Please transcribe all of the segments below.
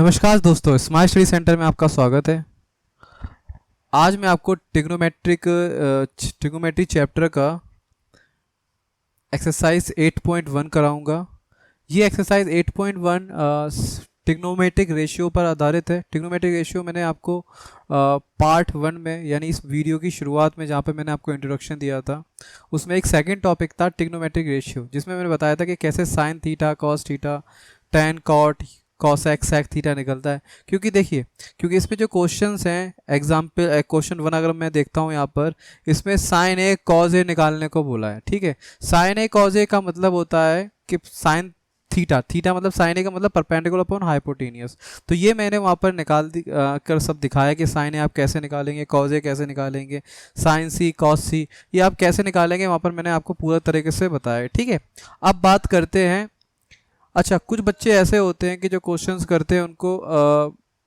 नमस्कार दोस्तों, smart study centre में आपका स्वागत है। आज मैं आपको ट्रिग्नोमेट्री चैप्टर का एक्सरसाइज 8.1 कराऊंगा। ये एक्सरसाइज 8.1 ट्रिग्नोमेट्रिक रेशियो पर आधारित है। ट्रिग्नोमेट्रिक रेशियो मैंने आपको पार्ट 1 में यानी इस वीडियो की शुरुआत में जहाँ पे मैंने आपको इंट्रोडक्शन दिया था, उसमें एक सेकंड टॉपिक था ट्रिग्नोमेट्रिक रेशियो, जिसमें मैंने बताया था कि कैसे sine theta, cos theta, tan cot, cosec sec theta निकलता है। क्योंकि देखिए, क्योंकि इसमें जो क्वेश्चंस हैं, एग्जाम्पल क्वेश्चन 1 अगर मैं देखता हूँ यहाँ पर, इसमें साइन ए कॉज ए निकालने को बोला है। ठीक है, साइन ए कॉज ए का मतलब होता है कि साइन थीटा, थीटा मतलब साइन ए का मतलब परपेंडिकुलर अपॉन हाइपोटेनियस। तो ये मैंने वहाँ पर कर सब दिखाया कि साइन ए आप कैसे निकालेंगे, कॉज ए कैसे निकालेंगे, साइन सी कॉस सी ये आप कैसे निकालेंगे, वहाँ पर मैंने आपको पूरा तरीके से बताया। ठीक है, अब बात करते हैं। अच्छा, कुछ बच्चे ऐसे होते हैं कि जो क्वेश्चंस करते हैं उनको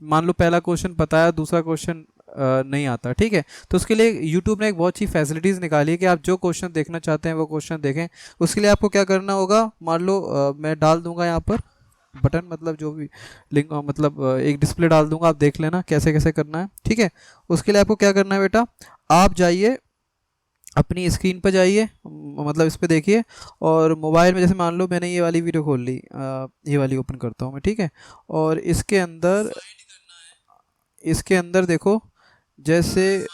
मान लो पहला क्वेश्चन पता है, दूसरा क्वेश्चन नहीं आता। ठीक है, तो उसके लिए यूट्यूब ने एक बहुत अच्छी फैसिलिटीज़ निकाली है कि आप जो क्वेश्चन देखना चाहते हैं वो क्वेश्चन देखें। उसके लिए आपको क्या करना होगा, मान लो मैं डाल दूंगा यहाँ पर बटन, मतलब जो भी लिंक, मतलब एक डिस्प्ले डाल दूंगा, आप देख लेना कैसे कैसे करना है। ठीक है, उसके लिए आपको क्या करना है बेटा, आप जाइए अपनी स्क्रीन पर, जाइए मतलब इस पर देखिए, और मोबाइल में जैसे मान लो मैंने ये वाली वीडियो खोल ली, ये वाली ओपन करता हूँ मैं। ठीक है, और इसके अंदर देखो, जैसे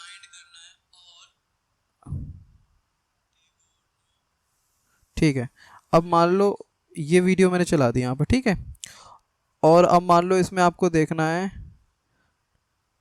ठीक है, अब मान लो ये वीडियो मैंने चला दी यहाँ पर। ठीक है, और अब मान लो इसमें आपको देखना है,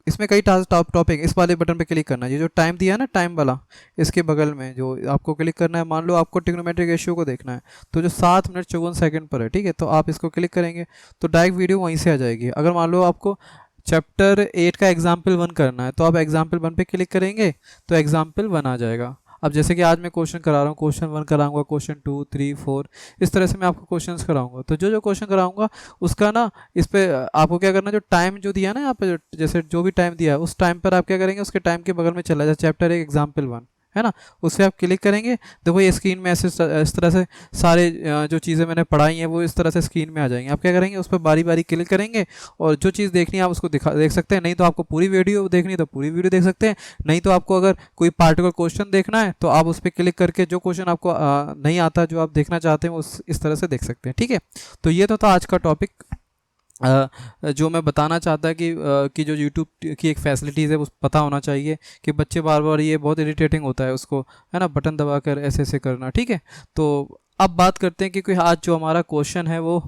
इसमें कई टॉपिक, इस वाले बटन पे क्लिक करना है, ये जो टाइम दिया है ना, टाइम वाला, इसके बगल में जो आपको क्लिक करना है। मान लो आपको ट्रिग्नोमेट्रिक रेशियो को देखना है, तो जो 7 मिनट 54 सेकंड पर है। ठीक है, तो आप इसको क्लिक करेंगे तो डायरेक्ट वीडियो वहीं से आ जाएगी। अगर मान लो आपको चैप्टर 8 का एग्जाम्पल 1 करना है, तो आप एग्जाम्पल 1 पे क्लिक करेंगे तो एग्जाम्पल 1 आ जाएगा। अब जैसे कि आज मैं क्वेश्चन करा रहा हूँ, क्वेश्चन 1 कराऊंगा, क्वेश्चन 2, 3, 4, इस तरह से मैं आपको क्वेश्चंस कराऊंगा। तो जो जो क्वेश्चन कराऊंगा उसका ना, इस पे आपको क्या करना है, जो टाइम जो दिया ना यहाँ पे, जैसे जो भी टाइम दिया है उस टाइम पर आप क्या करेंगे, उसके टाइम के बगल में चला जाए चैप्टर 1 एग्जाम्पल 1 है ना, उस पर आप क्लिक करेंगे। देखो ये स्क्रीन में ऐसे इस तरह से सारे जो चीज़ें मैंने पढ़ाई हैं वो इस तरह से स्क्रीन में आ जाएंगी। आप क्या करेंगे, उस पर बारी बारी क्लिक करेंगे, और जो चीज़ देखनी है आप उसको देख सकते हैं। नहीं तो आपको पूरी वीडियो देखनी है तो पूरी वीडियो देख सकते हैं। नहीं तो आपको अगर कोई पार्टिकुलर क्वेश्चन देखना है तो आप उस पर क्लिक करके जो क्वेश्चन आपको नहीं आता, जो आप देखना चाहते हैं, उस इस तरह से देख सकते हैं। ठीक है, तो ये तो था आज का टॉपिक, जो मैं बताना चाहता कि जो YouTube की एक फैसिलिटीज़ है वो पता होना चाहिए कि बच्चे बार बार, ये बहुत इरिटेटिंग होता है उसको, है ना, बटन दबाकर ऐसे ऐसे करना। ठीक है, तो अब बात करते हैं कि आज जो हमारा क्वेश्चन है वो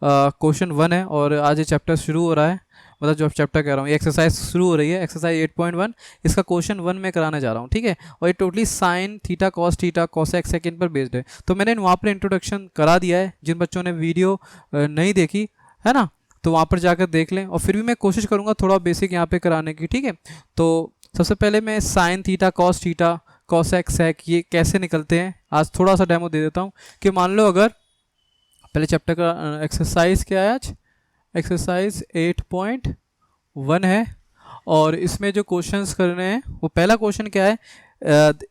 क्वेश्चन 1 है, और आज ये चैप्टर शुरू हो रहा है, मतलब जो चैप्टर कह रहा हूँ, ये एक्सरसाइज शुरू हो रही है, एक्सरसाइज 8.1, इसका क्वेश्चन 1 में कराने जा रहा हूँ। ठीक है, और ये totally sign theta, cos x second पर बेस्ड है। तो मैंने वहाँ पर इंट्रोडक्शन करा दिया है, जिन बच्चों ने वीडियो नहीं देखी है ना, तो वहाँ पर जाकर देख लें। और फिर भी मैं कोशिश करूँगा थोड़ा बेसिक यहाँ पे कराने की। ठीक है, तो सबसे पहले मैं sine theta, cosec sec ये कैसे निकलते हैं आज थोड़ा सा डेमो दे देता हूँ। कि मान लो अगर पहले चैप्टर का एक्सरसाइज क्या है, आज एक्सरसाइज 8.1 है, और इसमें जो क्वेश्चंस करने हैं, वो पहला क्वेश्चन क्या है,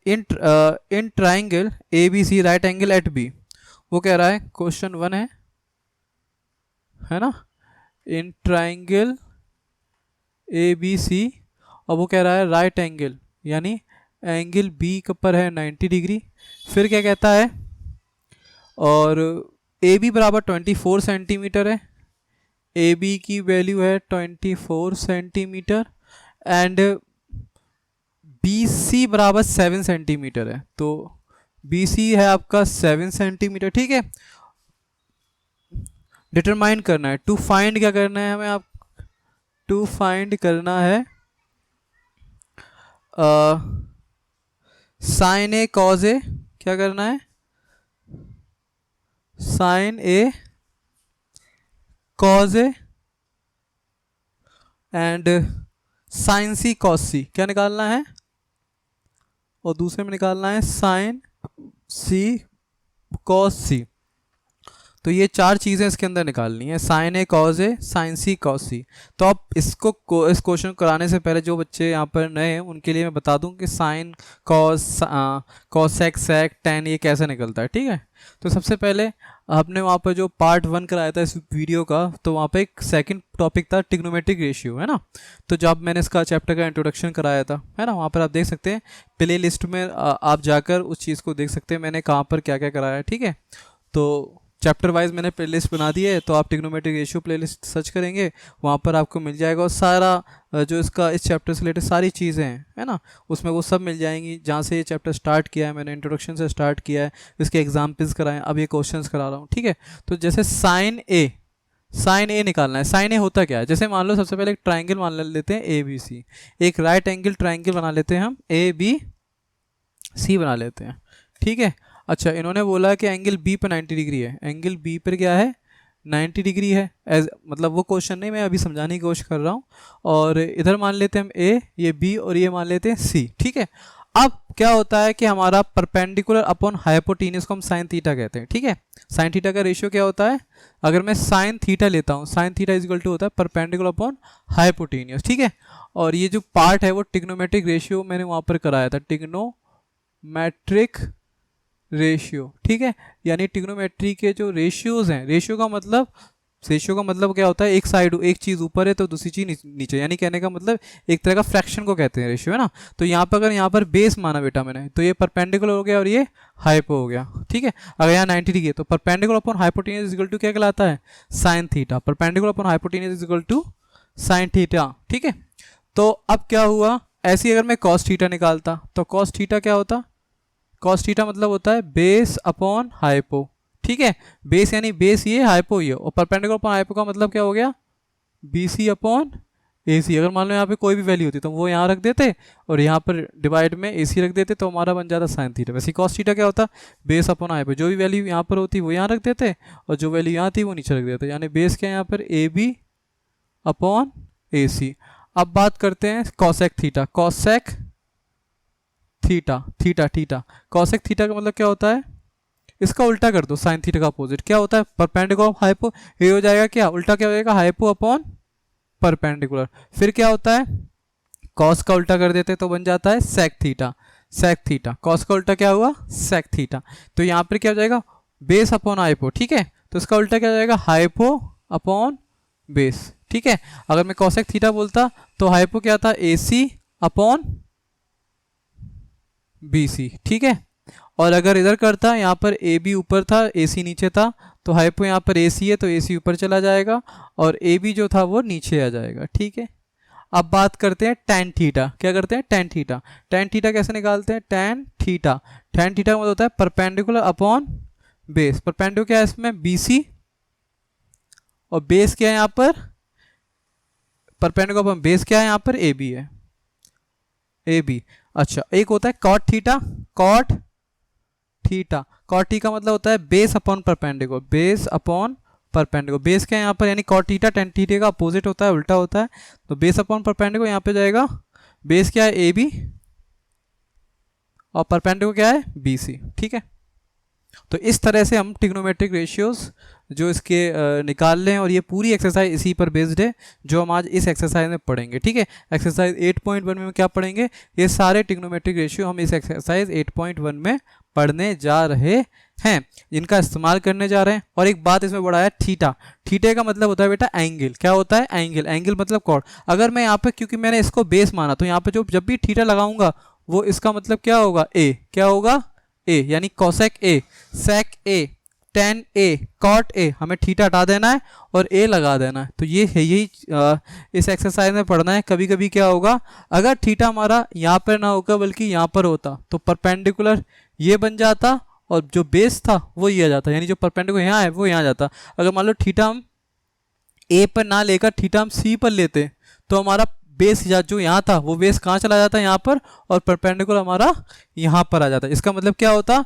in triangle A B C right angle at B, वो कह रहा है, क्वेश्चन 1 है ना, इन ट्राइंगल ए बी सी, और वो कह रहा है राइट एंगल, यानी एंगल बी के ऊपर है 90 डिग्री। फिर क्या कहता है, और ए बी बराबर 24 सेंटीमीटर है, ए बी की वैल्यू है 24 सेंटीमीटर, एंड बी सी बराबर 7 सेंटीमीटर है। तो बी सी है आपका 7 सेंटीमीटर। ठीक है, डिटरमाइन करना है, टू फाइंड क्या करना है हमें, आप टू फाइंड करना है साइन ए कॉज ए, क्या करना है, sine a cos a and sine c cos c, क्या निकालना है, और दूसरे में निकालना है साइन सी कॉस सी। तो ये 4 चीज़ें इसके अंदर निकालनी है, sine a cos A, sign c cos सी। तो आप इस क्वेश्चन कराने से पहले जो बच्चे यहाँ पर नए हैं उनके लिए मैं बता दूं कि साइन कॉस सेक टैन ये कैसे निकलता है। ठीक है, तो सबसे पहले आपने वहाँ पर जो पार्ट 1 कराया था इस वीडियो का, तो वहाँ पे एक सेकंड टॉपिक था ट्रिग्नोमेट्रिक रेशियो, है ना। तो जब मैंने इसका चैप्टर का इंट्रोडक्शन कराया था, है ना, वहाँ पर आप देख सकते हैं प्ले लिस्ट में आप जाकर उस चीज़ को देख सकते हैं मैंने कहाँ पर क्या क्या कराया है, ठीक है। तो चैप्टर वाइज मैंने प्ले लिस्ट बना दी है, तो आप trigonometric ratio play list search करेंगे, वहाँ पर आपको मिल जाएगा। और सारा जो इसका इस चैप्टर से रिलेटेड सारी चीज़ें हैं, है ना, उसमें वो सब मिल जाएंगी। जहाँ से ये चैप्टर स्टार्ट किया है मैंने, इंट्रोडक्शन से स्टार्ट किया है, इसके एग्जाम्पल्स कराए, अब ये क्वेश्चंस करा रहा हूँ, ठीक है। तो जैसे साइन ए निकालना है। साइन ए होता क्या है, जैसे मान लो सबसे पहले एक ट्राइंगल मान लेते हैं ए बी सी, एक राइट एंगल ट्राइंगल बना लेते हैं हम, ए बी सी बना लेते हैं, ठीक है। अच्छा, इन्होंने बोला कि एंगल बी पर 90 डिग्री है, एंगल बी पर क्या है 90 डिग्री है, एज मतलब वो क्वेश्चन नहीं, मैं अभी समझाने की कोशिश कर रहा हूँ। और इधर मान लेते हैं हम ए, ये बी, और ये मान लेते हैं सी, ठीक है। अब क्या होता है कि हमारा परपेंडिकुलर अपॉन हाइपोटेन्यूस को हम साइन थीटा कहते हैं, ठीक है। साइन थीटा का रेशियो क्या होता है, अगर मैं साइन थीटा लेता हूँ, sine theta is equal to होता है परपेंडिकुलर अपॉन हाइपोटेन्यूस, ठीक है। और ये जो पार्ट है वो ट्रिग्नोमेट्रिक रेशियो मैंने वहाँ पर कराया था, ट्रिग्नोमेट्रिक रेशियो, ठीक है। यानी ट्रिग्नोमेट्री के जो रेशियोज हैं, रेशियो का मतलब क्या होता है, एक साइड एक चीज़ ऊपर है तो दूसरी चीज़ नीचे, यानी कहने का मतलब एक तरह का फ्रैक्शन को कहते हैं रेशियो, है ना। तो यहाँ पर अगर यहाँ पर बेस माना बेटा मैंने, तो ये परपेंडिकुलर हो गया और ये हाइपो हो गया, ठीक है। अगर यहाँ 90 डिग्री है तो perpendicular upon hypotenuse is equal to क्या कहलाता है, sine theta. Perpendicular upon hypotenuse is equal to sine theta, ठीक है। तो अब क्या हुआ, ऐसे अगर मैं कॉस थीटा निकालता तो कॉस थीटा क्या होता, कॉस थीटा मतलब होता है बेस अपॉन हाइपो, ठीक है। बेस यानी बेस ये, हाइपो ये, और परपेंडिकुलर अपॉन हाइपो का मतलब क्या हो गया, बी सी अपॉन ए सी। अगर मान लो यहाँ पे कोई भी वैल्यू होती तो वो यहाँ रख देते और यहाँ पर डिवाइड में ए सी रख देते, तो हमारा बन जाता साइन थीटा। वैसे कॉस थीटा क्या होता, बेस अपॉन हाइपो, जो भी वैल्यू यहाँ पर होती वो यहाँ रख देते और जो वैल्यू यहाँ थी वो नीचे रख देते, यानी बेस क्या है यहाँ पर ए बी अपॉन ए सी। अब बात करते हैं cosec theta, cosec theta cosec theta का मतलब क्या होता है, इसका उल्टा कर दो, साइन थीटा का अपोजिट क्या होता है, परपेंडिकुलर हाइपो, ये हो जाएगा क्या, उल्टा क्या हो जाएगा, हाइपो अपॉन परपेंडिकुलर। फिर क्या होता है, कॉस का उल्टा कर देते तो बन जाता है सेक थीटा, कॉस का उल्टा क्या हुआ, सेक थीटा। तो यहाँ पर क्या हो जाएगा, बेस अपॉन हाइपो, ठीक है। तो इसका उल्टा क्या हो जाएगा, हाइपो अपॉन बेस, ठीक है। अगर मैं कॉसेक थीटा बोलता तो हाइपो क्या था, ए सी अपॉन बी सी, ठीक है। और अगर इधर करता, यहाँ पर ए बी ऊपर था, ए सी नीचे था, तो हाइपो यहाँ पर ए सी है तो ए सी ऊपर चला जाएगा और ए बी जो था वो नीचे आ जाएगा, ठीक है। अब बात करते हैं टेन थीटा, क्या करते हैं, टेन थीटा कैसे निकालते हैं, टेन थीटा का मतलब होता है परपेंडिकुलर अपॉन बेस। परपेंडिकुलर क्या है इसमें, बी सी, और बेस क्या है यहाँ पर, परपेंडिकुलर अपॉन बेस क्या है यहाँ पर, ए बी है, ए बी। अच्छा, एक होता है कॉट थीटा का मतलब होता है बेस अपॉन परपेंडिकुलर, बेस क्या है यहाँ पर, यानी कॉट थीटा टेन थीटा का अपोजिट होता है, उल्टा होता है। तो बेस अपॉन परपेंडिकुलर यहाँ पे जाएगा, बेस क्या है ए बी और परपेंडिकुलर क्या है बी सी, ठीक है। तो इस तरह से हम ट्रिग्नोमेट्रिक रेशियोज जो इसके निकाल लें, और ये पूरी एक्सरसाइज इसी पर बेस्ड है जो हम आज इस एक्सरसाइज में पढ़ेंगे, ठीक है। एक्सरसाइज 8.1 में क्या पढ़ेंगे, ये सारे ट्रिग्नोमेट्रिक रेशियो हम इस एक्सरसाइज 8.1 में पढ़ने जा रहे हैं, इनका इस्तेमाल करने जा रहे हैं। और एक बात इसमें बड़ा है, थीटे का मतलब होता है बेटा एंगल, क्या होता है, एंगल मतलब कॉर्ड। अगर मैं यहाँ पे, क्योंकि मैंने इसको बेस माना, तो यहाँ पे जब भी थीटा लगाऊंगा वो इसका मतलब क्या होगा, क्या होगा, ए, यानी cosec A, sec A, tan A, cot A, हमें थीटा हटा देना है और ए लगा देना है। तो ये है, यही इस एक्सरसाइज में पढ़ना है। कभी कभी क्या होगा, अगर थीटा हमारा यहाँ पर ना होगा बल्कि यहाँ पर होता तो परपेंडिकुलर ये बन जाता और जो बेस था वो ये आ जाता, यानी जो परपेंडिकुलर यहाँ है वो यहाँ जाता। अगर मान लो थीटा हम ए पर ना लेकर थीटा हम सी पर लेते तो हमारा बेस जो यहाँ था वो बेस कहाँ चला जाता है, यहाँ पर, और परपेंडिकुलर हमारा यहाँ पर आ जाता है। इसका मतलब क्या होता,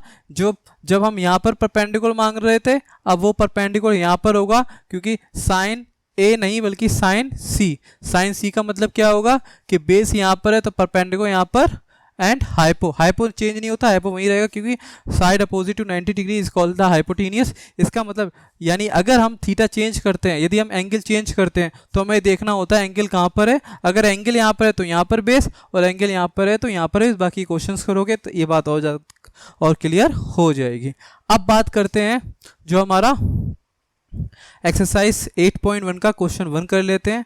जब हम यहाँ पर परपेंडिकुलर मांग रहे थे, अब वो परपेंडिकुलर यहाँ पर होगा, क्योंकि साइन ए नहीं बल्कि साइन सी का मतलब क्या होगा कि बेस यहाँ पर है तो परपेंडिकुलर यहाँ पर, एंड हाइपो चेंज नहीं होता, हाइपो वही रहेगा, क्योंकि side opposite to 90 degree is called the hypotenuse. इसका मतलब यानी अगर हम थीटा चेंज करते हैं, यदि हम एंगल चेंज करते हैं तो हमें देखना होता है एंगल कहाँ पर है। अगर एंगल यहाँ पर है तो यहाँ पर बेस, और एंगल यहाँ पर है तो यहाँ पर बेस। बाकी क्वेश्चंस करोगे तो ये बात और क्लियर हो जाएगी। अब बात करते हैं जो हमारा एक्सरसाइज 8.1 का क्वेश्चन 1 कर लेते हैं।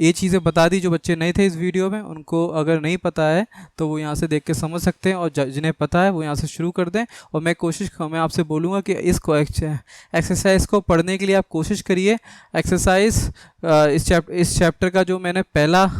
ये चीज़ें बता दी जो बच्चे नए थे इस वीडियो में, उनको अगर नहीं पता है तो वो यहाँ से देख के समझ सकते हैं, और जिन्हें पता है वो यहाँ से शुरू कर दें। और मैं आपसे बोलूँगा कि इसको एक्सरसाइज को पढ़ने के लिए आप कोशिश करिए। एक्सरसाइज इस चैप्टर का जो मैंने पहला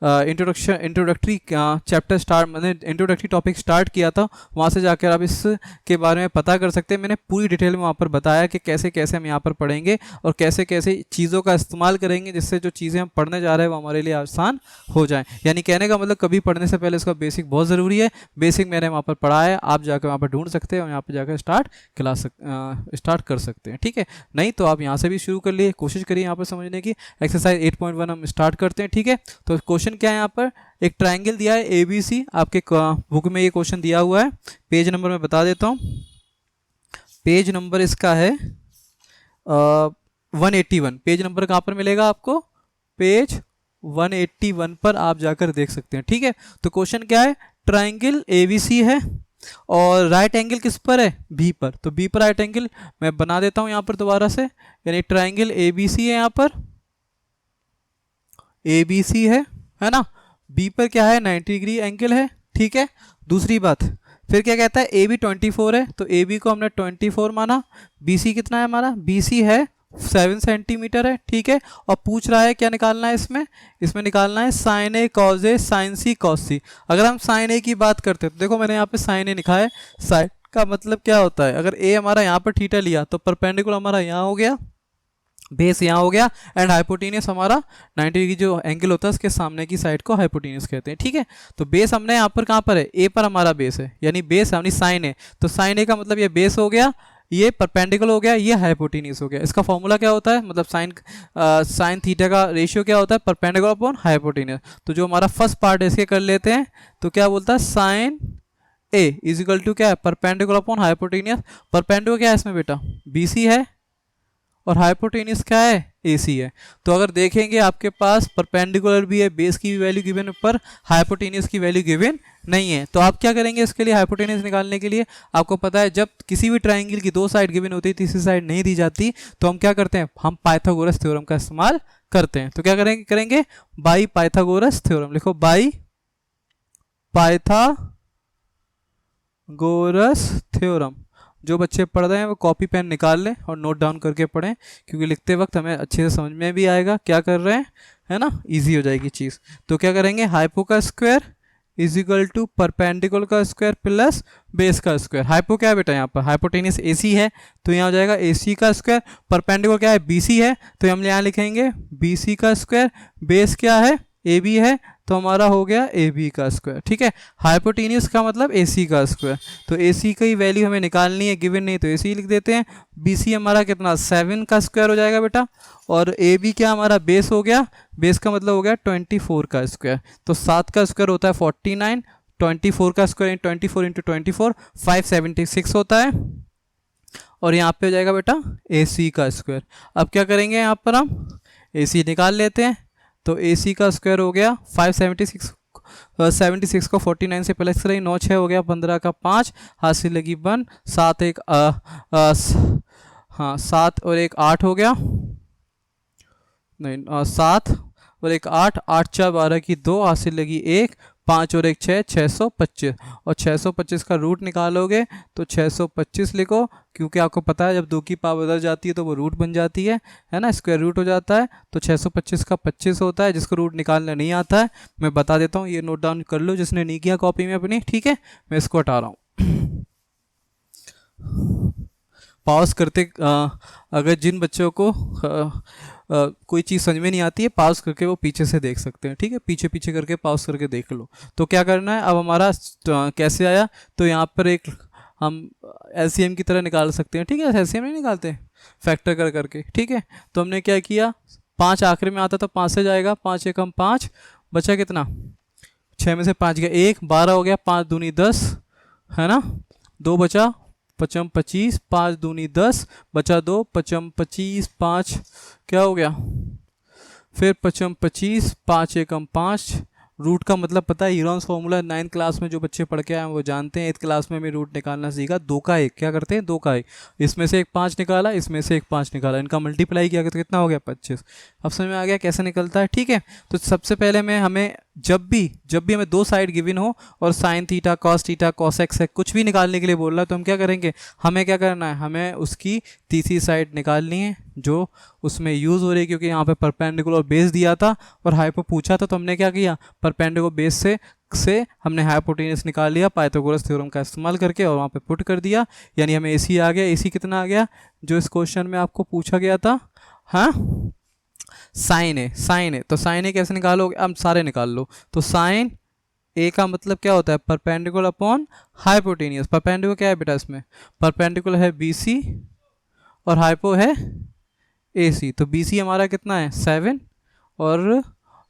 इंट्रोडक्टरी चैप्टर स्टार्ट, मैंने इंट्रोडक्टरी टॉपिक स्टार्ट किया था, वहाँ से जाकर आप इसके बारे में पता कर सकते हैं। मैंने पूरी डिटेल में वहाँ पर बताया कि कैसे कैसे हम यहाँ पर पढ़ेंगे और कैसे कैसे चीज़ों का इस्तेमाल करेंगे जिससे जो चीज़ें हम पढ़ने जा रहे हैं वो हमारे लिए आसान हो जाएँ। यानी कहने का मतलब कभी पढ़ने से पहले इसका बेसिक बहुत ज़रूरी है। बेसिक मैंने वहाँ पर पढ़ा है, आप जाकर वहाँ पर ढूंढ सकते हैं और यहाँ पर जाकर स्टार्ट कर सकते हैं। ठीक है, नहीं तो आप यहाँ से भी शुरू कर लिए, कोशिश करिए यहाँ पर समझने की। एक्सरसाइज 8.1 हम स्टार्ट करते हैं। ठीक है, तो क्वेश्चन क्या है, यहाँ पर एक ट्रायंगल दिया है ABC, आपके बुक में ये क्वेश्चन दिया हुआ है। पेज नंबर मैं बता देता हूँ, पेज नंबर इसका है 181। पेज नंबर कहाँ पर मिलेगा आपको, पेज 181 पर आप जाकर देख सकते हैं। ठीक है, तो क्वेश्चन क्या है, ट्रायंगल ABC है और राइट एंगल किस पर है, B पर। तो B पर राइट एंगल मैं बना देता हूँ यहाँ पर दोबारा से, यानी ट्रायंगल ABC है, यहाँ पर ABC है ना। B पर क्या है, 90 डिग्री एंगल है। ठीक है, दूसरी बात फिर क्या कहता है, AB 24 है, तो AB को हमने 24 माना। BC कितना है हमारा, BC है 7 सेंटीमीटर है। ठीक है, और पूछ रहा है क्या निकालना है इसमें निकालना है sine A cos A sine C cos C। अगर हम साइन A की बात करते हैं तो देखो मैंने यहाँ पे साइन A लिखा है। साइन का मतलब क्या होता है, अगर A हमारा यहाँ पर थीटा लिया तो परपेंडिकुलर हमारा यहाँ हो गया, बेस यहाँ हो गया, एंड हाइपोटेनियस हमारा 90 डिग्री जो एंगल होता है उसके सामने की साइड को हाइपोटेनियस कहते हैं। ठीक है, तो बेस हमने यहाँ पर कहाँ पर है, ए पर हमारा बेस है, यानी बेस यानी साइन है, तो साइन ए का मतलब ये बेस हो गया, ये परपेंडिकुलर हो गया, ये हाइपोटेनियस हो गया। इसका फॉर्मूला क्या होता है, मतलब साइन थीटा का रेशियो क्या होता है, परपेंडिकुलर अपॉन हाइपोटेनियस। तो जो हमारा फर्स्ट पार्ट है इसके कर लेते हैं, तो क्या बोलता है, sine A is equal to क्या है, परपेंडिकुलर अपॉन हाइपोटेनियस। परपेंडिकुलर क्या है इसमें बेटा, BC है, और हाइपोटेनियस क्या है, AC है। तो अगर देखेंगे आपके पास परपेंडिकुलर भी है, बेस की भी वैल्यू गिवन, पर हाइपोटेनियस की वैल्यू गिवन नहीं है, तो आप क्या करेंगे इसके लिए, हाइपोटेनियस निकालने के लिए आपको पता है जब किसी भी ट्रायंगल की दो साइड गिवन होती है, तीसरी साइड नहीं दी जाती, तो हम क्या करते हैं, हम पाइथागोरस थ्योरम का इस्तेमाल करते हैं। तो क्या करेंगे बाई पाइथागोरस थ्योरम, लिखो बाई पाइथागोरस थ्योरम। जो बच्चे पढ़ रहे हैं वो कॉपी पेन निकाल लें और नोट डाउन करके पढ़ें, क्योंकि लिखते वक्त हमें अच्छे से समझ में भी आएगा क्या कर रहे हैं, है ना, इजी हो जाएगी चीज़। तो क्या करेंगे, हाइपो का square is equal to perpendicular का स्क्वायर प्लस बेस का स्क्वायर। हाइपो क्या है बेटा, यहाँ पर हाइपोटेनियस AC है, तो यहाँ हो जाएगा AC का स्क्वायर। परपेंडिकुलर क्या है, BC है, तो हम यहाँ लिखेंगे BC का स्क्वायर। बेस क्या है, AB है, तो हमारा हो गया AB का स्क्वायर। ठीक है, हाइपोटेनियस का मतलब AC का स्क्वायर। तो AC की वैल्यू हमें निकालनी है, गिवन नहीं तो AC लिख देते हैं। BC हमारा कितना, 7 का स्क्वायर हो जाएगा बेटा, और AB क्या हमारा बेस हो गया, बेस का मतलब हो गया 24 का स्क्वायर। तो 7 का स्क्वायर होता है 49, 24 का स्क्वायर 24 इंटू 24 576 होता है, और यहाँ पे हो जाएगा बेटा AC का स्क्वायर। अब क्या करेंगे, यहाँ पर हम AC निकाल लेते हैं, तो AC का स्क्वायर हो गया 576, 76 को 49 से प्लस करेंगे, 9 6 हो गया, 15 का 5, हाथ से लगी 1, 7 1 हाँ 7 और 1 8 हो गया, नहीं 7 और 1 8, 8 4 12 की 2, हाथ से लगी 1, 5 और 1 6, 625, और 625 का रूट निकालोगे तो 625 लिखो, क्योंकि आपको पता है जब 2 की पावर बदल जाती है तो वो रूट बन जाती है ना, स्क्वायर रूट हो जाता है। तो 625 का 25 होता है, जिसको रूट निकालना नहीं आता है मैं बता देता हूँ, ये नोट डाउन कर लो जिसने नहीं किया कॉपी में अपनी। ठीक है, मैं इसको हटा रहा हूँ। पॉज करते अगर जिन बच्चों को कोई चीज़ समझ में नहीं आती है, पॉज करके वो पीछे से देख सकते हैं। ठीक है, पीछे पीछे करके पॉज करके देख लो। तो क्या करना है, अब हमारा कैसे आया, तो यहाँ पर एक हम LCM की तरह निकाल सकते हैं। ठीक है, LCM नहीं निकालते फैक्टर कर करके। ठीक है, तो हमने क्या किया, 5 आखिरी में आता तो 5 से जाएगा, 5 एकम 5, बचा कितना, 6 में से 5 गया 1, 12 हो गया, 5 दूनी 10 है ना, 2 बचा, 5 25, 5 दूनी 10, बचा 2, 5 25, 5 क्या हो गया, फिर 5 25, 5 एकम 5, रूट का मतलब पता है, यूलर्स फॉर्मूला 9th क्लास में जो बच्चे पढ़ के आए हैं वो जानते हैं। 8th क्लास में भी रूट निकालना सीखा। 2 का 1 क्या करते हैं, 2 का 1, इसमें से एक 5 निकाला, इसमें से एक 5 निकाला, इनका मल्टीप्लाई किया तो कितना हो गया 25। अब समझ में आ गया कैसे निकलता है, ठीक है। तो सबसे पहले में हमें जब भी हमें 2 साइड गिवन हो और sign theta cos theta cos x है कुछ भी निकालने के लिए बोल रहा है, तो हम क्या करेंगे, हमें क्या करना है, हमें उसकी तीसरी साइड निकालनी है जो उसमें यूज़ हो रही है, क्योंकि यहाँ पे परपेंडिकुलर बेस दिया था और हाइपो पूछा था, तो हमने क्या किया, परपेंडिकुलर बेस से हमने हाइपोटेन्यूस निकाल लिया पाइथागोरस थ्योरम का इस्तेमाल करके और वहाँ पे पुट कर दिया, यानी हमें AC आ गया। AC कितना आ गया जो इस क्वेश्चन में आपको पूछा गया था, हाँ साइन है। तो साइन ए कैसे निकालोगे, अब सारे निकाल लो। तो साइन ए का मतलब क्या होता है, परपेंडिकुलर अपॉन हाइपोटेनियस। परपेंडिकुलर क्या है बेटा, इसमें परपेंडिकुलर है BC और हाइपो है AC। तो BC हमारा कितना है 7 और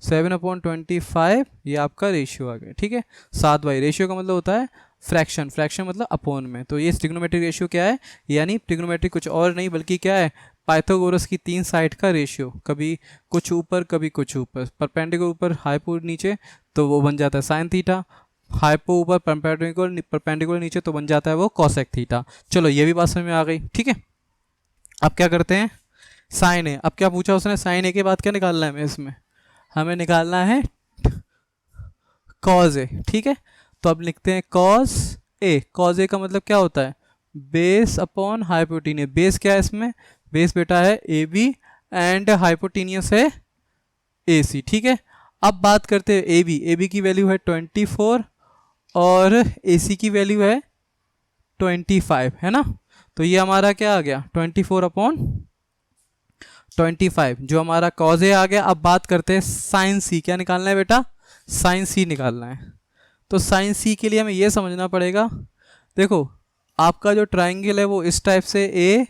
7/25 ये आपका रेशियो आ गया, ठीक है। 7/, रेशियो का मतलब होता है फ्रैक्शन, फ्रैक्शन मतलब अपॉन में। तो ये ट्रिग्नोमेट्रिक रेशियो क्या है, यानी ट्रिग्नोमेट्रिक कुछ और नहीं बल्कि क्या है, पाइथागोरस की 3 साइड का रेशियो, कभी कुछ ऊपर कभी कुछ ऊपर, परपेंडिकुलर ऊपर हाइपो नीचे तो वो बन जाता है साइन थीटा, हाइपो ऊपर परपेंडिकुलर नीचे तो बन जाता है वो कॉसेक थीटा। चलो ये भी बात समझ में आ गई, ठीक है। अब क्या करते हैं, साइन ए, अब क्या पूछा उसने, साइन ए के बाद क्या निकालना है हमें, इसमें हमें निकालना है कॉज ए, ठीक है। तो अब लिखते हैं कॉज ए। कॉज ए का मतलब क्या होता है, बेस अपॉन हाइपोटेनियस। बेस क्या है इसमें, बेस बेटा है AB एंड हाइपोटेनियस है AC, ठीक है। अब बात करते हैं AB की वैल्यू है 24 और AC की वैल्यू है 25, है ना। तो ये हमारा क्या आ गया 24/25 जो हमारा कॉज ए आ गया। अब बात करते हैं साइन C, क्या निकालना है बेटा, साइन C निकालना है। तो साइन C के लिए हमें ये समझना पड़ेगा, देखो आपका जो ट्राइंगल है वो इस टाइप से A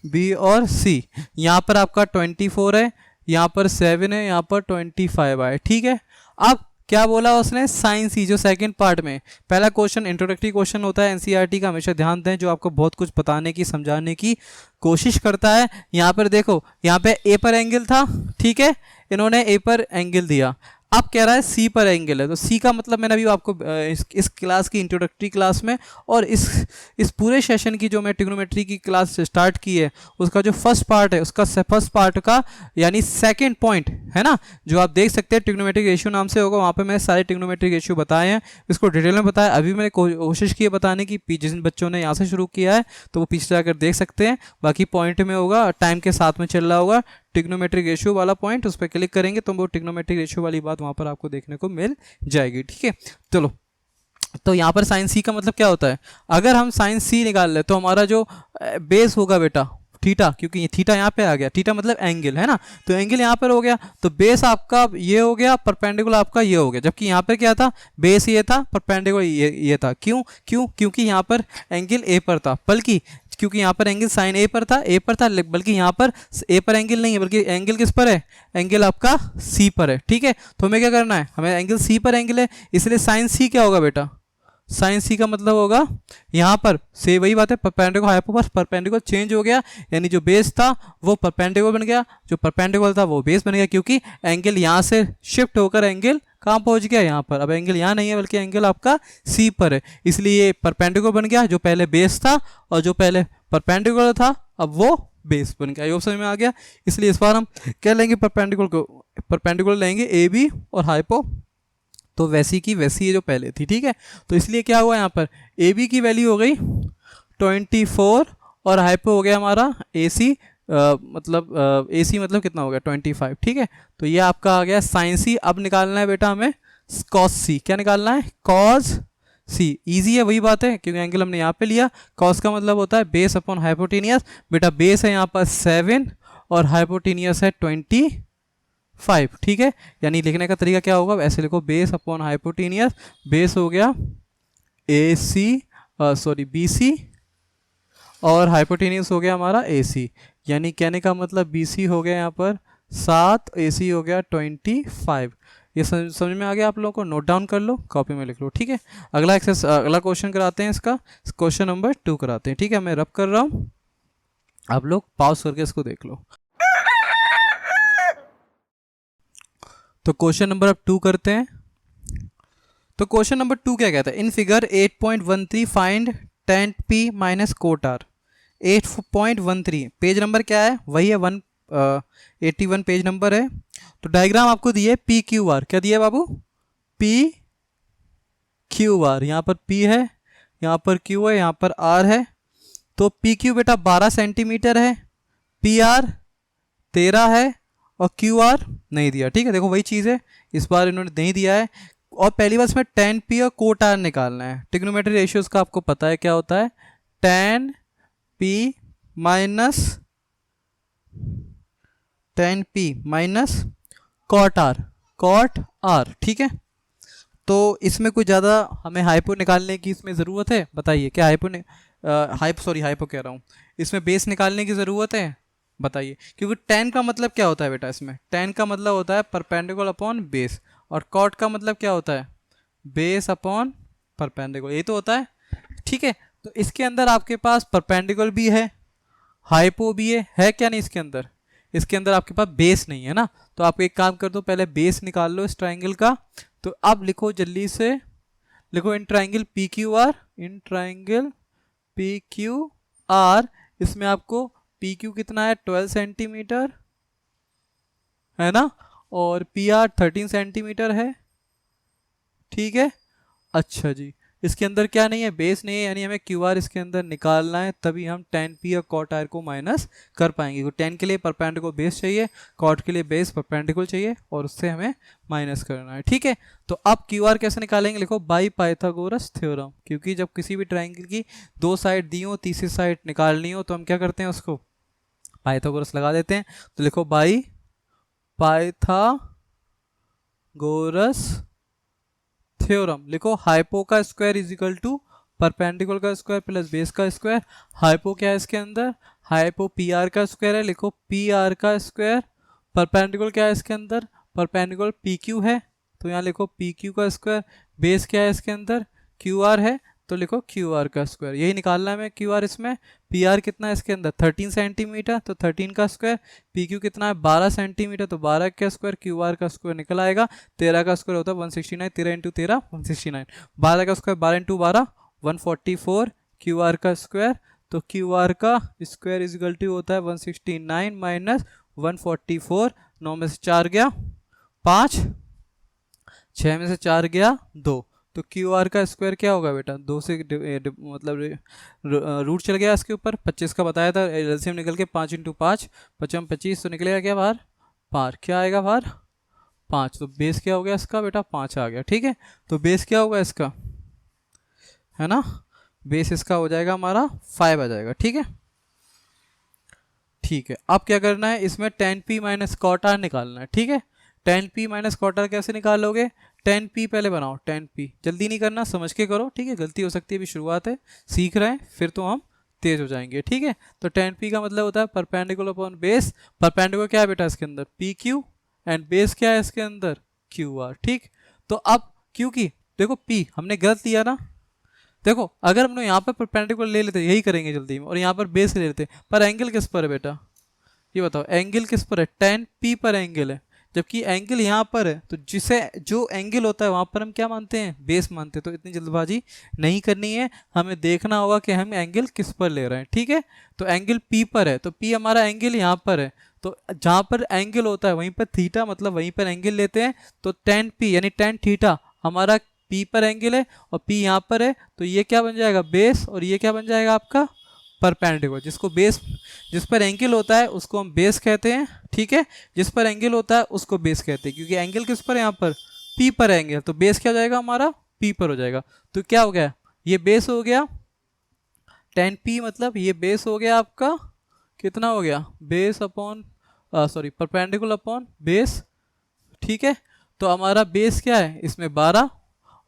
B और C, यहाँ पर आपका 24 है, यहाँ पर 7 है, यहाँ पर 25 है, ठीक है। अब क्या बोला उसने, साइन C जो सेकंड पार्ट में, पहला क्वेश्चन इंट्रोडक्टरी क्वेश्चन होता है NCERT का, हमेशा ध्यान दें, जो आपको बहुत कुछ बताने की समझाने की कोशिश करता है। यहाँ पर देखो, यहाँ पे A पर एंगल था, ठीक है, इन्होंने A पर एंगल दिया, अब कह रहा है C पर एंगल है। तो C का मतलब मैंने अभी आपको इस क्लास की इंट्रोडक्टरी क्लास में और इस पूरे सेशन की जो मैं ट्रिग्नोमेट्री की क्लास स्टार्ट की है उसका जो फर्स्ट पार्ट है, उसका फर्स्ट पार्ट का यानी सेकंड पॉइंट है ना, जो आप देख सकते हैं ट्रिग्नोमेट्रिक रेशियो नाम से होगा, वहाँ पे मैंने सारे ट्रिग्नोमेट्रिक रेशियो बताए हैं, इसको डिटेल में बताया। अभी मैंने कोशिश की है बताने की, जिन बच्चों ने यहाँ से शुरू किया है तो वो पीछे जाकर देख सकते हैं, बाकी पॉइंट में होगा, टाइम के साथ में चल रहा होगा ट्रिग्नोमेट्रिक रेशियो वाला पॉइंट, उस पर क्लिक करेंगे तो वो ट्रिग्नोमेट्रिक रेशियो वाली बात वहाँ पर आपको देखने को मिल जाएगी, ठीक है। चलो, तो यहाँ पर साइन C का मतलब क्या होता है, अगर हम साइन C निकाल ले तो हमारा जो बेस होगा बेटा थीटा, क्योंकि ये थीटा यहाँ पे आ गया, थीटा मतलब एंगल है ना, तो एंगल यहाँ पर हो गया, तो बेस आपका ये हो गया, परपेंडिकुलर आपका ये हो गया, जबकि यहाँ पर क्या था, बेस ये था, परपेंडिकुलर ये था। क्योंकि यहाँ पर एंगल A पर था, बल्कि क्योंकि यहाँ पर एंगल साइन A पर था, बल्कि यहाँ पर A पर एंगल नहीं है, बल्कि एंगल किस पर है, एंगल आपका C पर है, ठीक है। तो हमें क्या करना है, हमें एंगल C पर एंगल है, इसलिए साइन C क्या होगा बेटा, साइन C का मतलब होगा यहाँ पर से वही बात है, परपेंडिकुलर हाइपोपस परपेंडिकुलर चेंज हो गया, यानी जो बेस था वो परपेंडिकुलर बन गया, जो परपेंडिकुलर था वो बेस बन गया, क्योंकि एंगल यहाँ से शिफ्ट होकर एंगल कहाँ पहुँच गया, यहाँ पर। अब एंगल यहाँ नहीं है बल्कि एंगल आपका C पर है, इसलिए ये परपेंडिकुलर बन गया, जो पहले बेस था और जो पहले परपेंडिकुलर था अब वो बेस बन गया। ये समझ में आ गया, इसलिए इस बार हम क्या लेंगे, परपेंडिकुलर लेंगे AB और हाइपो, तो वैसी की वैसी है जो पहले थी, ठीक है। तो इसलिए क्या हुआ, यहाँ पर AB की वैल्यू हो गई 24 और हाइपो हो गया हमारा AC, मतलब AC मतलब कितना हो गया 25, ठीक है। तो ये आपका आ गया साइन C। अब निकालना है बेटा हमें कॉस C, क्या निकालना है, कॉस C। ईजी है, वही बात है, क्योंकि एंगल हमने यहाँ पे लिया, कॉस का मतलब होता है बेस अपॉन हाइपोटेनियस, बेटा बेस है यहाँ पर 7 और हाइपोटेनियस है 25, ठीक है। यानी लिखने का तरीका क्या होगा, ऐसे लिखो, बेस अपॉन हाइपोटेनियस, बेस हो गया BC और हाइपोटेनियस हो गया हमारा AC, यानी कहने का मतलब BC हो गया यहाँ पर 7, AC हो गया 25। ये समझ में आ गया आप लोगों को, नोट डाउन कर लो, कॉपी में लिख लो, ठीक है। अगला क्वेश्चन कराते हैं, इसका क्वेश्चन नंबर 2 कराते हैं, ठीक है। मैं रब कर रहा हूँ, आप लोग पॉज करके इसको देख लो। तो क्वेश्चन नंबर अब 2 करते हैं, तो क्वेश्चन नंबर 2 क्या कहता है, in figure 8.13 find tan p minus cot R. 8.13 page number क्या है, वही है 181 पेज नंबर है। तो डायग्राम आपको दिए पी क्यू आर, क्या दिया बाबू, पी क्यू आर, यहाँ पर पी है, यहाँ पर क्यू है, यहाँ पर आर है। तो पी क्यू बेटा 12 सेंटीमीटर है, पी आर 13 है, और क्यू आर नहीं दिया। ठीक है, देखो वही चीज़ है, इस बार इन्होंने नहीं दिया है। और पहली बार इसमें tan p और कोट आर निकालना है। ट्रिग्नोमेट्री रेशियोज का आपको पता है क्या होता है, tan p minus cot R. ठीक है, तो इसमें कोई ज़्यादा हमें हाइपो निकालने की इसमें ज़रूरत है, बताइए क्या हाइपो कह रहा हूँ, इसमें बेस निकालने की ज़रूरत है, बताइए। क्योंकि tan का मतलब क्या होता है बेटा, इसमें tan का मतलब होता है परपेंडिकुलर अपॉन बेस, और कॉट का मतलब क्या होता है, बेस अपॉन परपेंडिकुलर, यही तो होता है। ठीक है, तो इसके अंदर आपके पास परपेंडिकुलर भी है, हाइपो भी है क्या नहीं इसके अंदर, इसके अंदर आपके पास बेस नहीं है ना। तो आप एक काम कर दो, पहले बेस निकाल लो इस ट्राइंगल का। तो अब लिखो जल्दी से, लिखो in triangle P Q R, in triangle P Q R, इसमें आपको पी क्यू कितना है 12 सेंटीमीटर है ना, और पी आर 13 सेंटीमीटर है। ठीक है, अच्छा जी, इसके अंदर क्या नहीं है, बेस नहीं है, यानी हमें क्यू आर इसके अंदर निकालना है, तभी हम tan p और कॉट आर को माइनस कर पाएंगे। क्योंकि tan के लिए परपेंडिकुलर बेस चाहिए, कॉट के लिए बेस परपेंडिकुलर चाहिए, और उससे हमें माइनस करना है। ठीक है, तो अब क्यू आर कैसे निकालेंगे, लिखो बाई पाइथागोरस थ्योरम। क्योंकि जब किसी भी ट्राइंगल की दो साइड दी हो, तीसरी साइड निकालनी हो, तो हम क्या करते हैं, उसको पाइथागोरस लगा देते हैं। तो लिखो बाई पाइथागोरस थ्योरम, लिखो हाइपो का square is equal to perpendicular का स्क्वायर प्लस बेस का स्क्वायर। हाइपो क्या है इसके अंदर, हाइपो पी आर का स्क्वायर है, लिखो पी आर का स्क्वायर। परपेंडिकुलर क्या है इसके अंदर, परपेंडिकुलर पी क्यू है, तो यहाँ लिखो पी क्यू का स्क्वायर। बेस क्या है इसके अंदर, क्यू आर है, तो लिखो क्यू आर का स्क्वायर। यही निकालना है हमें क्यू आर। इसमें पी आर कितना है इसके अंदर 13 सेंटीमीटर, तो 13 का स्क्वायर। पी क्यू कितना है 12 सेंटीमीटर, तो 12 का स्क्वायर, क्यू आर का स्क्वायर निकल आएगा। 13 का स्क्वायर होता है 169, 13 इंटू 13 169, 12 का स्क्वायर 12 इंटू 12 144, क्यू आर का स्क्वायर। तो क्यू आर का स्क्वायर इज इक्वल टू होता है 169 माइनस 144, 9 में से 4 गया 5, 6 में से 4 गया 2, तो क्यू आर का स्क्वायर क्या होगा बेटा, 2 से मतलब रूट चल गया इसके ऊपर, 25 का बताया था, एलसीएम निकल के 5 इंटू 5 55 25, तो निकलेगा क्या बाहर 5, क्या आएगा बाहर 5। तो बेस क्या हो गया इसका बेटा 5 आ गया। ठीक है, तो बेस क्या होगा इसका, है ना, बेस इसका हो जाएगा हमारा 5 आ जाएगा। ठीक है, ठीक है, अब क्या करना है, इसमें tan p minus cot R निकालना है। ठीक है, tan p minus cot R कैसे निकालोगे, tan p पहले बनाओ, tan p जल्दी नहीं करना, समझ के करो। ठीक है, गलती हो सकती है, अभी शुरुआत है, सीख रहे हैं, फिर तो हम तेज हो जाएंगे। ठीक है, तो tan p का मतलब होता है परपेंडिकुलर अपॉन बेस। परपेंडिकुलर क्या है बेटा इसके अंदर, पी क्यू, एंड बेस क्या है इसके अंदर क्यू आर। ठीक, तो अब क्योंकि देखो p हमने गलत लिया ना, देखो अगर हम लोग यहाँ पर परपेंडिकुलर ले लेते, यही करेंगे जल्दी में, और यहाँ पर बेस ले लेते, पर एंगल किस पर है बेटा, ये बताओ, एंगल किस पर है, tan p पर एंगल है, जबकि एंगल यहाँ पर है। तो जिसे जो एंगल होता है वहाँ पर हम क्या मानते हैं, बेस मानते हैं। तो इतनी जल्दबाजी नहीं करनी है, हमें देखना होगा कि हम एंगल किस पर ले रहे हैं। ठीक है, तो एंगल p पर है, तो p हमारा एंगल यहाँ पर है, तो जहाँ पर एंगल होता है वहीं पर थीटा, मतलब वहीं पर एंगल लेते हैं। तो tan p यानी tan थीटा हमारा p पर एंगल है, और p यहाँ पर है, तो ये क्या बन जाएगा बेस, और ये क्या बन जाएगा आपका परपेंडिकुलर। जिसको बेस, जिस पर एंगल होता है उसको हम बेस कहते हैं। ठीक है, जिस पर एंगल होता है उसको बेस कहते हैं, क्योंकि एंगल किस पर है, यहाँ पर p पर एंगल, तो बेस क्या हो जाएगा हमारा p पर हो जाएगा। तो क्या हो गया, ये बेस हो गया tan p, मतलब ये बेस हो गया आपका, कितना हो गया, base upon sorry perpendicular upon base. ठीक है, तो हमारा बेस क्या है इसमें 12,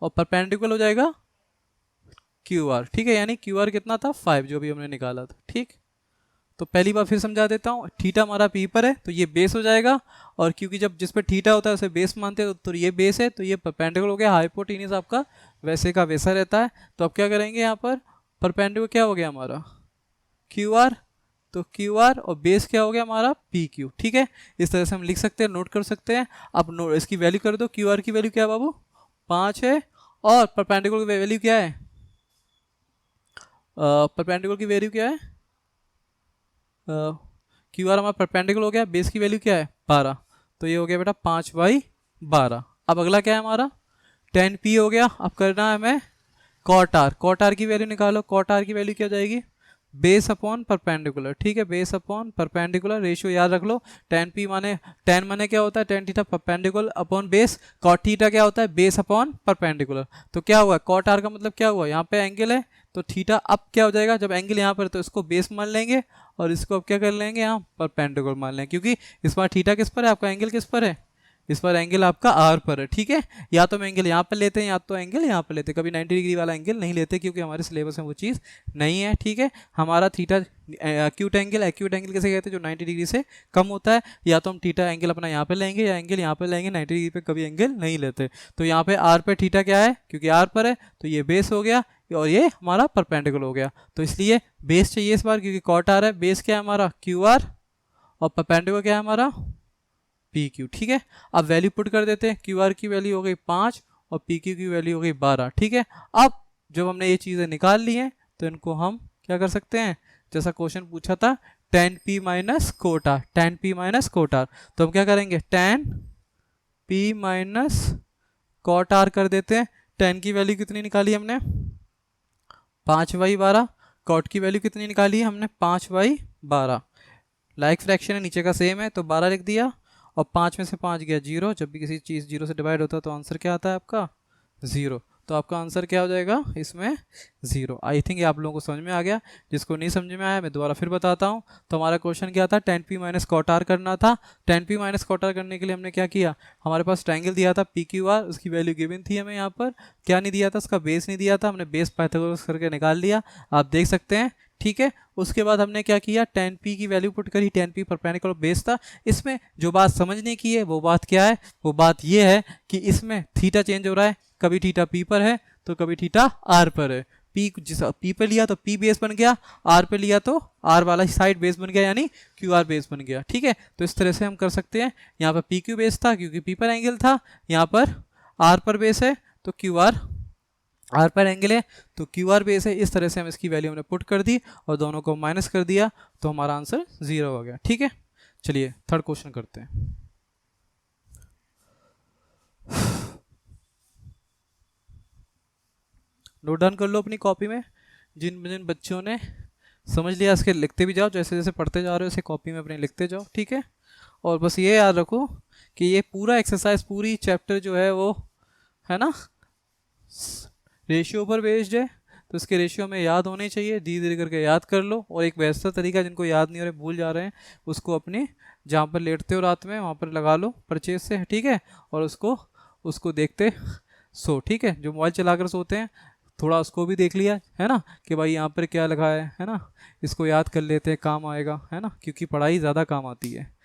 और परपेंडिकुलर हो जाएगा क्यू आर। ठीक है, यानी क्यू आर कितना था 5, जो भी हमने निकाला था। ठीक, तो पहली बार फिर समझा देता हूँ, थीटा हमारा पी पर है, तो ये बेस हो जाएगा, और क्योंकि जब जिस पर थीटा होता है उसे बेस मानते हैं, तो ये बेस है, तो ये परपेंडिकुलर हो गया, हाइपोटेन्यूज आपका वैसे का वैसा रहता है। तो अब क्या करेंगे, यहाँ पर परपेंडिकुलर क्या हो गया हमारा क्यू आर, तो क्यू आर, और बेस क्या हो गया हमारा पी क्यू। ठीक है, इस तरह से हम लिख सकते हैं, नोट कर सकते हैं। अब इसकी वैल्यू कर दो, क्यू आर की वैल्यू क्या है बाबू 5 है, और परपेंडिकुलर की वैल्यू क्या है, परपेंडिकुलर की वैल्यू क्या है, क्यू आर हमारा परपेंडिकुलर हो गया, बेस की वैल्यू क्या है 12, तो ये हो गया बेटा 5/12। अब अगला क्या है हमारा 10p हो गया। अब करना है हमें कॉट आर, कॉट आर की वैल्यू निकालो, कॉट आर की वैल्यू क्या हो जाएगी बेस अपॉन परपेंडिकुलर, ठीक है, बेस अपॉन परपेंडिकुलर, रेशियो याद रख लो, 10p माने 10 माने क्या होता है tan theta perpendicular upon base, cot theta क्या होता है बेस अपॉन परपेंडिकुलर। तो क्या हुआ cot r का मतलब क्या हुआ, यहाँ पे एंगल है तो थीटा अब क्या हो जाएगा, जब एंगल यहाँ पर तो इसको बेस मान लेंगे और इसको अब क्या कर लेंगे यहाँ परपेंडिकुलर मान लेंगे, क्योंकि इस बार थीटा किस पर है, आपका एंगल किस पर है, इस बार एंगल आपका आर पर है, ठीक है। या तो हम एंगल यहाँ पर लेते हैं या तो एंगल यहाँ पर लेते हैं, कभी 90 डिग्री वाला एंगल नहीं लेते क्योंकि हमारे सिलेबस में वो चीज़ नहीं है, ठीक है। हमारा थीटा एक्यूट एंगल कैसे कहते हैं जो 90 डिग्री से कम होता है, या तो हम थीटा एंगल अपना यहाँ पे लेंगे या एंगल यहाँ पे लेंगे, 90 डिग्री पे कभी एंगल नहीं लेते। तो यहाँ पे आर पे थीटा क्या है, क्योंकि आर पर है तो ये बेस हो गया और ये हमारा परपेंडिकुलर हो गया, तो इसलिए बेस चाहिए इस बार, क्योंकि कॉट आर है, बेस क्या है हमारा क्यू आर और परपेंडिकुलर क्या है हमारा पी क्यू, ठीक है। अब वैल्यू पुट कर देते हैं, क्यू आर की वैल्यू हो गई 5 और पी क्यू की वैल्यू हो गई 12, ठीक है। अब जब हमने ये चीज़ें निकाल ली हैं तो इनको हम क्या कर सकते हैं, जैसा क्वेश्चन पूछा था tan p minus cot R, tan p minus cot R, तो हम क्या करेंगे tan p minus cot R कर देते हैं। tan की वैल्यू कितनी निकाली हमने 5/12, कॉट की वैल्यू कितनी निकाली है हमने 5/12, लाइक फ्रैक्शन है नीचे का सेम है तो 12 लिख दिया और 5 में से 5 गया 0, जब भी किसी चीज़ 0 से डिवाइड होता है तो आंसर क्या आता है आपका 0, तो आपका आंसर क्या हो जाएगा इसमें 0। आई थिंक ये आप लोगों को समझ में आ गया, जिसको नहीं समझ में आया मैं दोबारा फिर बताता हूँ। तो हमारा क्वेश्चन क्या था, tan p minus cot R करना था। tan p minus cot R करने के लिए हमने क्या किया, हमारे पास ट्रायंगल दिया था पी क्यू आर, उसकी वैल्यू गिवन थी हमें, यहाँ पर क्या नहीं दिया था, उसका बेस नहीं दिया था, हमने बेस पाइथागोरस करके निकाल लिया, आप देख सकते हैं, ठीक है। उसके बाद हमने क्या किया, tan p की वैल्यू पुट करी, tan p परपेंडिकुलर बेस था। इसमें जो बात समझने की है वो बात क्या है, वो बात ये है कि इसमें थीटा चेंज हो रहा है, कभी थीटा p पर है तो कभी थीटा r पर है। p जिस p पे लिया तो p बेस बन गया, r पे लिया तो r वाला साइड बेस बन गया, यानी क्यू आर बेस बन गया, ठीक है। तो इस तरह से हम कर सकते हैं, यहाँ पर पी क्यू बेस था क्योंकि p पर एंगल था, यहाँ पर r पर बेस है तो क्यू आर पर एंगल है तो क्यू आर बेस है। इस तरह से हम इसकी वैल्यू हमने पुट कर दी और दोनों को माइनस कर दिया तो हमारा आंसर 0 हो गया, ठीक है। चलिए थर्ड क्वेश्चन करते हैं। नोट डाउन कर लो अपनी कॉपी में, जिन जिन बच्चों ने समझ लिया इसके लिखते भी जाओ, जैसे जैसे पढ़ते जा रहे हो इसे कॉपी में अपने लिखते जाओ, ठीक है। और बस ये याद रखो कि ये पूरा एक्सरसाइज पूरी चैप्टर जो है वो है ना रेशियो पर बेस्ड है, तो इसके रेशियो में याद होने चाहिए, धीरे धीरे करके याद कर लो। और एक वैसा तरीका जिनको याद नहीं हो रहा भूल जा रहे हैं उसको अपने जहाँ पर लेटते हो रात में वहाँ पर लगा लो परचेज से, ठीक है, और उसको उसको देखते सो, ठीक है। जो मोबाइल चलाकर सोते हैं थोड़ा उसको भी देख लिया है ना कि भाई यहाँ पर क्या लगा है ना, इसको याद कर लेते हैं, काम आएगा है ना, क्योंकि पढ़ाई ज़्यादा काम आती है।